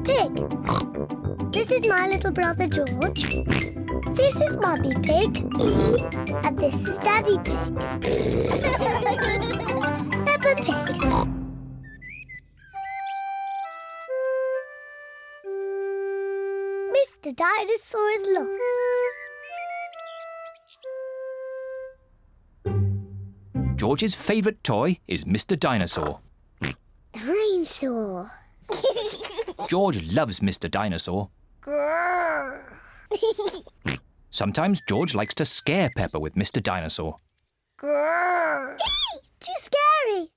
Pig. This is my little brother George. This is Mummy Pig. And this is Daddy Pig. Peppa Pig. Mr. Dinosaur is lost. George's favourite toy is Mr. Dinosaur. Dinosaur. George loves Mr. Dinosaur. Sometimes George likes to scare Peppa with Mr. Dinosaur. Too scary.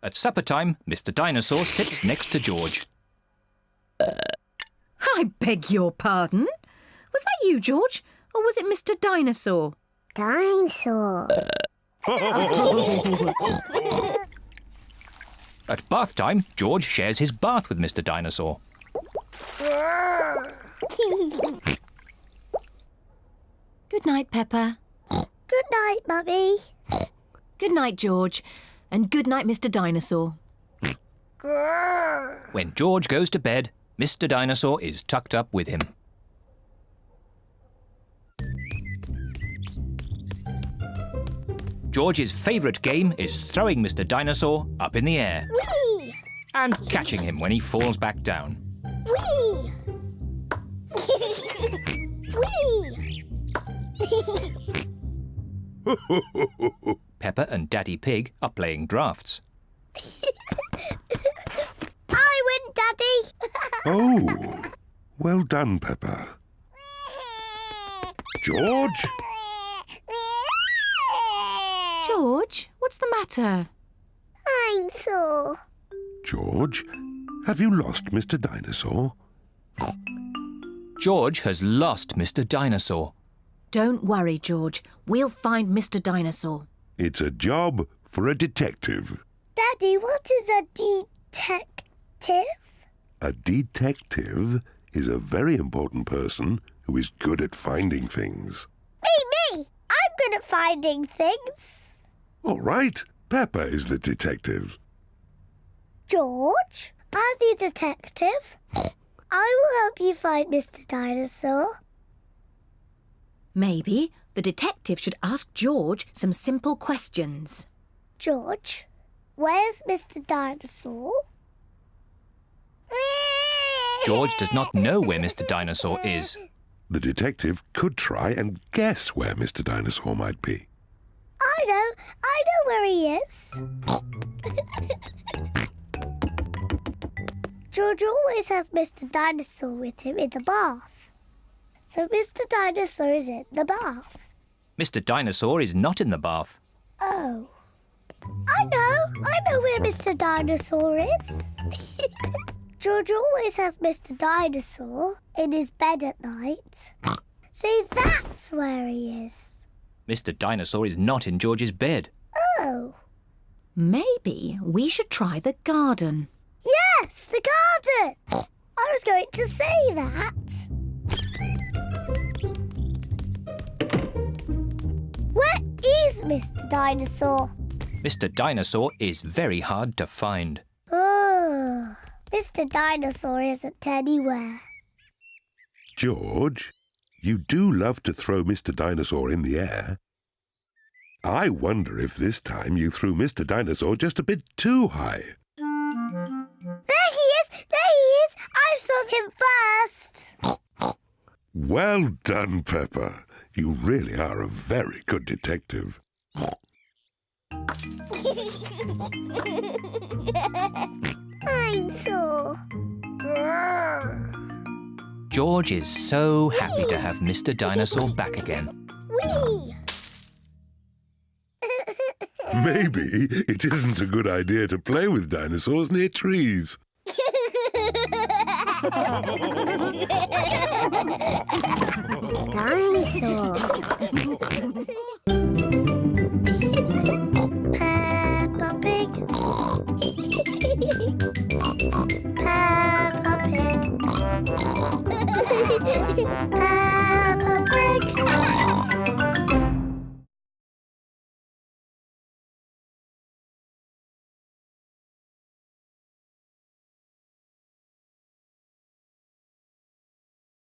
At supper time, Mr. Dinosaur sits next to George. I beg your pardon? Was that you, George? Or was it Mr. Dinosaur? Dinosaur. At bath time, George shares his bath with Mr. Dinosaur. Good night, Peppa. Good night, Mummy. Good night, George. And good night, Mr. Dinosaur. When George goes to bed, Mr. Dinosaur is tucked up with him. George's favourite game is throwing Mr. Dinosaur up in the air Whee! and catching him when he falls back down. Whee! Whee! Peppa and Daddy Pig are playing drafts. I win, Daddy. Oh, well done, Peppa. George? George, what's the matter? I'm sore. George, have you lost Mr. Dinosaur? George has lost Mr. Dinosaur. Don't worry, George. We'll find Mr. Dinosaur. It's a job for a detective. Daddy, what is a detective? A detective is a very important person who is good at finding things. Me! I'm good at finding things. All right, Peppa is the detective. George, I'm the detective. I will help you find Mr. Dinosaur. Maybe the detective should ask George some simple questions. George, where's Mr. Dinosaur? George does not know where Mr. Dinosaur is. The detective could try and guess where Mr. Dinosaur might be. I know where he is. George always has Mr. Dinosaur with him in the bath. So Mr. Dinosaur is in the bath. Mr. Dinosaur is not in the bath. Oh. I know where Mr. Dinosaur is. George always has Mr. Dinosaur in his bed at night. See, that's where he is. Mr. Dinosaur is not in George's bed. Oh. Maybe we should try the garden. Yes, the garden. I was going to say that. Where is Mr. Dinosaur? Mr. Dinosaur is very hard to find. Oh, Mr. Dinosaur isn't anywhere. George, you do love to throw Mr. Dinosaur in the air. I wonder if this time you threw Mr. Dinosaur just a bit too high. There he is! There he is! I saw him first! Well done, Peppa. You really are a very good detective. I'm sore. George is so happy to have Mr. Dinosaur back again. Whee! Maybe it isn't a good idea to play with dinosaurs near trees. Dinosaur.